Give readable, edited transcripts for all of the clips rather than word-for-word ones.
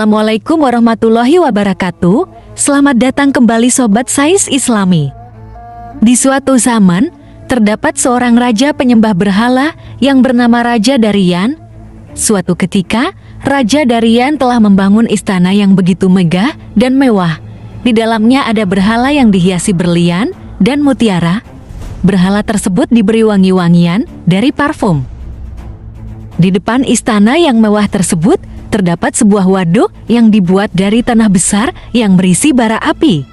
Assalamualaikum warahmatullahi wabarakatuh. Selamat datang kembali Sobat Sais Islami. Di suatu zaman, terdapat seorang raja penyembah berhala yang bernama Raja Darian. Suatu ketika, Raja Darian telah membangun istana yang begitu megah dan mewah. Di dalamnya ada berhala yang dihiasi berlian dan mutiara. Berhala tersebut diberi wangi-wangian dari parfum. Di depan istana yang mewah tersebut, terdapat sebuah waduk yang dibuat dari tanah besar yang berisi bara api.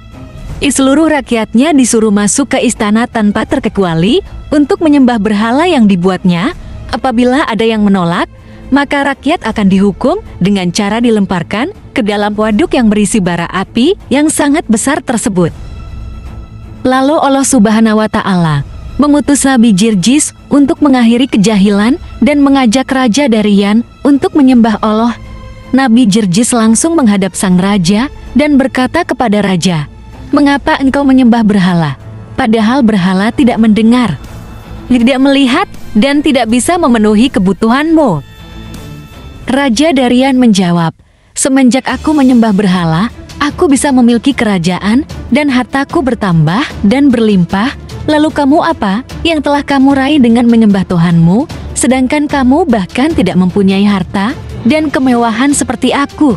Seluruh rakyatnya disuruh masuk ke istana tanpa terkecuali untuk menyembah berhala yang dibuatnya. Apabila ada yang menolak, maka rakyat akan dihukum dengan cara dilemparkan ke dalam waduk yang berisi bara api yang sangat besar tersebut. Lalu Allah Subhanahu wa Ta'ala mengutus Nabi Jirjis untuk mengakhiri kejahilan dan mengajak Raja Darian untuk menyembah Allah. Nabi Jirjis langsung menghadap sang raja dan berkata kepada raja, "Mengapa engkau menyembah berhala? Padahal berhala tidak mendengar, tidak melihat, dan tidak bisa memenuhi kebutuhanmu." Raja Darian menjawab, "Semenjak aku menyembah berhala, aku bisa memiliki kerajaan dan hartaku bertambah dan berlimpah. Lalu kamu apa yang telah kamu raih dengan menyembah Tuhanmu, sedangkan kamu bahkan tidak mempunyai harta dan kemewahan seperti aku?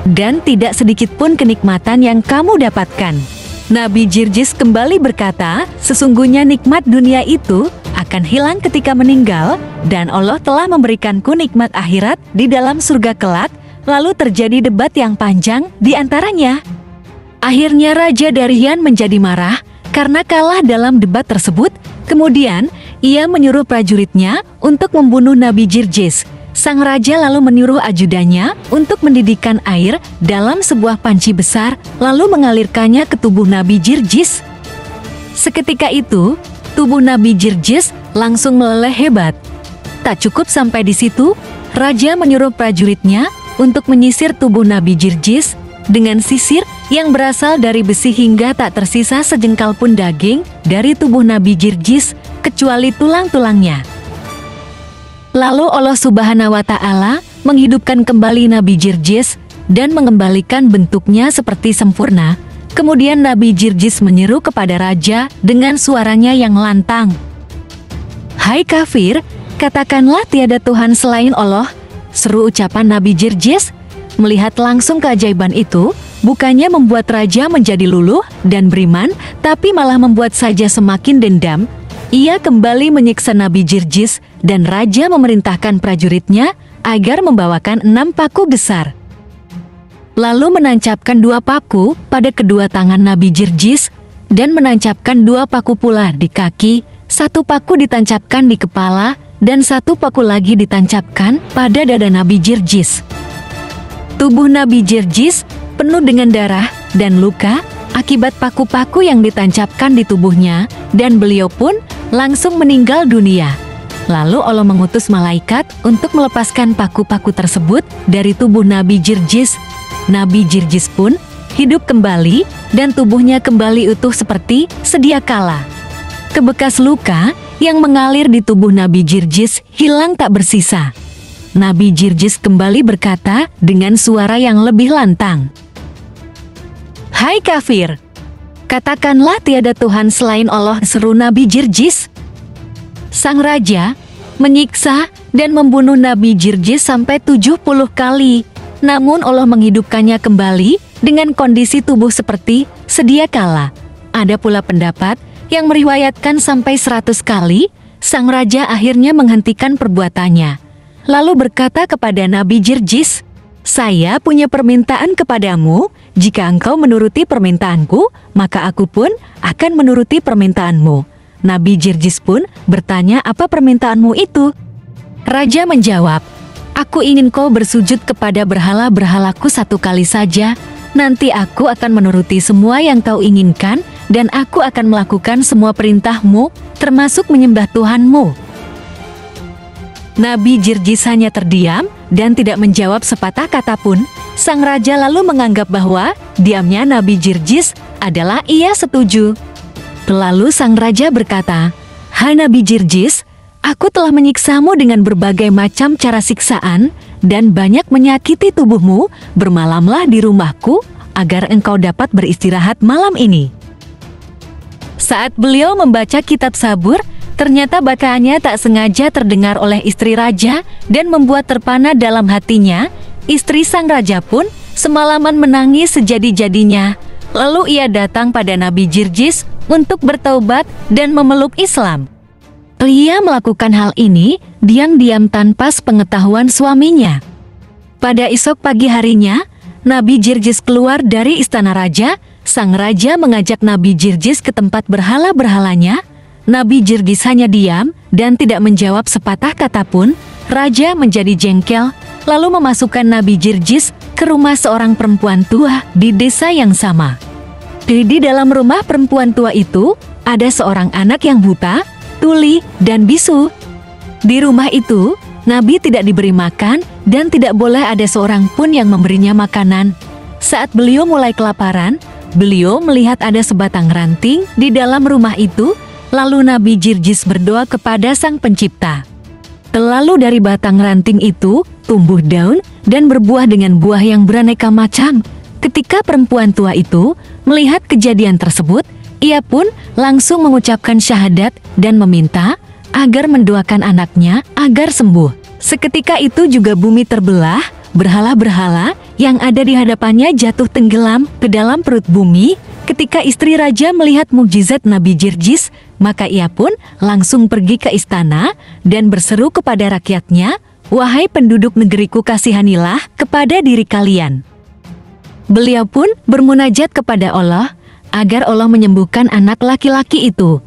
Dan tidak sedikit pun kenikmatan yang kamu dapatkan." Nabi Jirjis kembali berkata, "Sesungguhnya nikmat dunia itu akan hilang ketika meninggal, dan Allah telah memberikanku nikmat akhirat di dalam surga kelak." Lalu terjadi debat yang panjang di antaranya. Akhirnya Raja Darian menjadi marah karena kalah dalam debat tersebut. Kemudian ia menyuruh prajuritnya untuk membunuh Nabi Jirjis. Sang raja lalu menyuruh ajudannya untuk mendidihkan air dalam sebuah panci besar, lalu mengalirkannya ke tubuh Nabi Jirjis. Seketika itu, tubuh Nabi Jirjis langsung meleleh hebat. Tak cukup sampai di situ, raja menyuruh prajuritnya untuk menyisir tubuh Nabi Jirjis dengan sisir yang berasal dari besi hingga tak tersisa sejengkal pun daging dari tubuh Nabi Jirjis kecuali tulang-tulangnya. Lalu Allah Subhanahu wa Ta'ala menghidupkan kembali Nabi Jirjis dan mengembalikan bentuknya seperti sempurna. Kemudian Nabi Jirjis menyeru kepada raja dengan suaranya yang lantang, "Hai kafir, katakanlah tiada Tuhan selain Allah." Seru ucapan Nabi Jirjis. Melihat langsung keajaiban itu, bukannya membuat raja menjadi luluh dan beriman, tapi malah membuat saja semakin dendam. Ia kembali menyiksa Nabi Jirjis dan raja memerintahkan prajuritnya agar membawakan 6 paku besar. Lalu menancapkan 2 paku pada kedua tangan Nabi Jirjis dan menancapkan 2 paku pula di kaki, 1 paku ditancapkan di kepala dan 1 paku lagi ditancapkan pada dada Nabi Jirjis. Tubuh Nabi Jirjis penuh dengan darah dan luka akibat paku-paku yang ditancapkan di tubuhnya, dan beliau pun langsung meninggal dunia. Lalu Allah mengutus malaikat untuk melepaskan paku-paku tersebut dari tubuh Nabi Jirjis. Nabi Jirjis pun hidup kembali dan tubuhnya kembali utuh seperti sedia kala. Kebekas luka yang mengalir di tubuh Nabi Jirjis hilang tak bersisa. Nabi Jirjis kembali berkata dengan suara yang lebih lantang, "Hai kafir, katakanlah tiada Tuhan selain Allah," seru Nabi Jirjis. Sang raja menyiksa dan membunuh Nabi Jirjis sampai 70 kali. Namun Allah menghidupkannya kembali dengan kondisi tubuh seperti sedia kala. Ada pula pendapat yang meriwayatkan sampai 100 kali. Sang raja akhirnya menghentikan perbuatannya, lalu berkata kepada Nabi Jirjis, "Saya punya permintaan kepadamu. Jika engkau menuruti permintaanku, maka aku pun akan menuruti permintaanmu." Nabi Jirjis pun bertanya, "Apa permintaanmu itu?" Raja menjawab, "Aku ingin kau bersujud kepada berhala-berhalaku 1 kali saja. Nanti aku akan menuruti semua yang kau inginkan, dan aku akan melakukan semua perintahmu, termasuk menyembah Tuhanmu." Nabi Jirjis hanya terdiam dan tidak menjawab sepatah kata pun. Sang raja lalu menganggap bahwa diamnya Nabi Jirjis adalah ia setuju. Lalu sang raja berkata, "Hai Nabi Jirjis, aku telah menyiksamu dengan berbagai macam cara siksaan, dan banyak menyakiti tubuhmu, bermalamlah di rumahku, agar engkau dapat beristirahat malam ini." Saat beliau membaca kitab Sabur, ternyata bacaannya tak sengaja terdengar oleh istri raja dan membuat terpana dalam hatinya. Istri sang raja pun semalaman menangis sejadi-jadinya. Lalu ia datang pada Nabi Jirjis untuk bertaubat dan memeluk Islam. Ia melakukan hal ini diam-diam tanpa sepengetahuan suaminya. Pada esok pagi harinya, Nabi Jirjis keluar dari istana raja. Sang raja mengajak Nabi Jirjis ke tempat berhala-berhalanya. Nabi Jirjis hanya diam dan tidak menjawab sepatah kata pun. Raja menjadi jengkel, lalu memasukkan Nabi Jirjis ke rumah seorang perempuan tua di desa yang sama. Di dalam rumah perempuan tua itu, ada seorang anak yang buta, tuli, dan bisu. Di rumah itu, Nabi tidak diberi makan dan tidak boleh ada seorang pun yang memberinya makanan. Saat beliau mulai kelaparan, beliau melihat ada sebatang ranting di dalam rumah itu, lalu Nabi Jirjis berdoa kepada Sang Pencipta. Lalu dari batang ranting itu tumbuh daun dan berbuah dengan buah yang beraneka macam. Ketika perempuan tua itu melihat kejadian tersebut, ia pun langsung mengucapkan syahadat dan meminta agar mendoakan anaknya agar sembuh. Seketika itu juga bumi terbelah, berhala-berhala yang ada di hadapannya jatuh tenggelam ke dalam perut bumi. Ketika istri raja melihat mukjizat Nabi Jirjis, maka ia pun langsung pergi ke istana dan berseru kepada rakyatnya, "Wahai penduduk negeriku, kasihanilah kepada diri kalian." Beliau pun bermunajat kepada Allah agar Allah menyembuhkan anak laki-laki itu.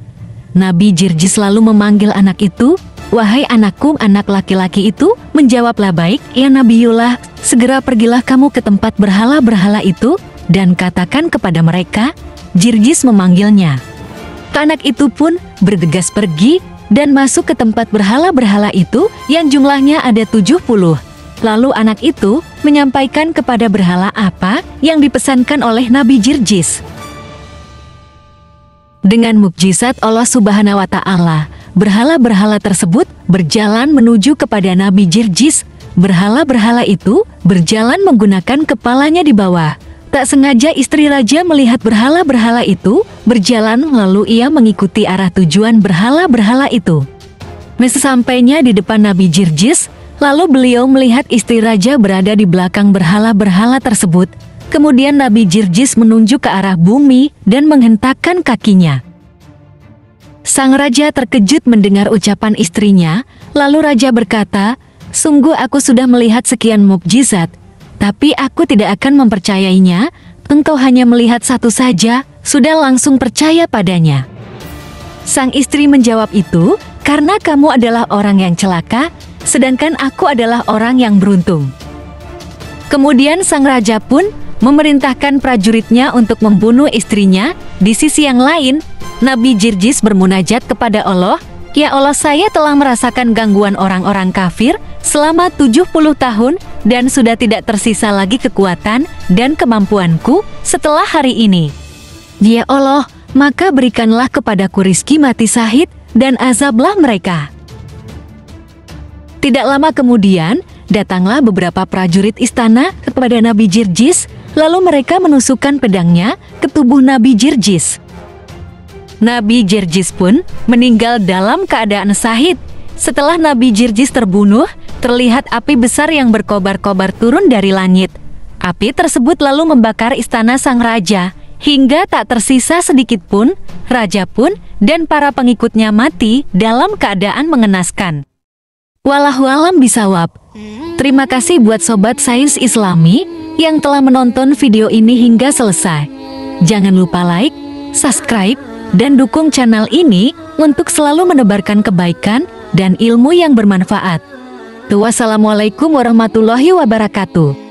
Nabi Jirjis lalu memanggil anak itu, "Wahai anakku." Anak laki-laki itu menjawablah, "Baik, ya Nabiullah, segera pergilah kamu ke tempat berhala-berhala itu dan katakan kepada mereka, Jirjis memanggilnya." Anak itu pun bergegas pergi dan masuk ke tempat berhala-berhala itu yang jumlahnya ada 70. Lalu anak itu menyampaikan kepada berhala apa yang dipesankan oleh Nabi Jirjis. Dengan mukjizat Allah Subhanahu wa Ta'ala, berhala-berhala tersebut berjalan menuju kepada Nabi Jirjis. Berhala-berhala itu berjalan menggunakan kepalanya di bawah. Tak sengaja istri raja melihat berhala-berhala itu berjalan, lalu ia mengikuti arah tujuan berhala-berhala itu. Sesampainya di depan Nabi Jirjis, lalu beliau melihat istri raja berada di belakang berhala-berhala tersebut. Kemudian Nabi Jirjis menunjuk ke arah bumi dan menghentakkan kakinya. Sang raja terkejut mendengar ucapan istrinya, lalu raja berkata, "Sungguh aku sudah melihat sekian mukjizat, tapi aku tidak akan mempercayainya. Engkau hanya melihat satu saja, sudah langsung percaya padanya." Sang istri menjawab, "Itu karena kamu adalah orang yang celaka, sedangkan aku adalah orang yang beruntung." Kemudian sang raja pun memerintahkan prajuritnya untuk membunuh istrinya. Di sisi yang lain, Nabi Jirjis bermunajat kepada Allah, "Ya Allah, saya telah merasakan gangguan orang-orang kafir selama 70 tahun dan sudah tidak tersisa lagi kekuatan dan kemampuanku setelah hari ini. Ya Allah, maka berikanlah kepadaku rizki mati syahid dan azablah mereka." Tidak lama kemudian, datanglah beberapa prajurit istana kepada Nabi Jirjis, lalu mereka menusukkan pedangnya ke tubuh Nabi Jirjis. Nabi Jirjis pun meninggal dalam keadaan syahid. Setelah Nabi Jirjis terbunuh, terlihat api besar yang berkobar-kobar turun dari langit. Api tersebut lalu membakar istana sang raja, hingga tak tersisa sedikit pun. Raja pun dan para pengikutnya mati dalam keadaan mengenaskan. Wallahualam bisawab. Terima kasih buat Sobat Sains Islami yang telah menonton video ini hingga selesai. Jangan lupa like, subscribe, dan dukung channel ini untuk selalu menebarkan kebaikan dan ilmu yang bermanfaat. Wassalamualaikum warahmatullahi wabarakatuh.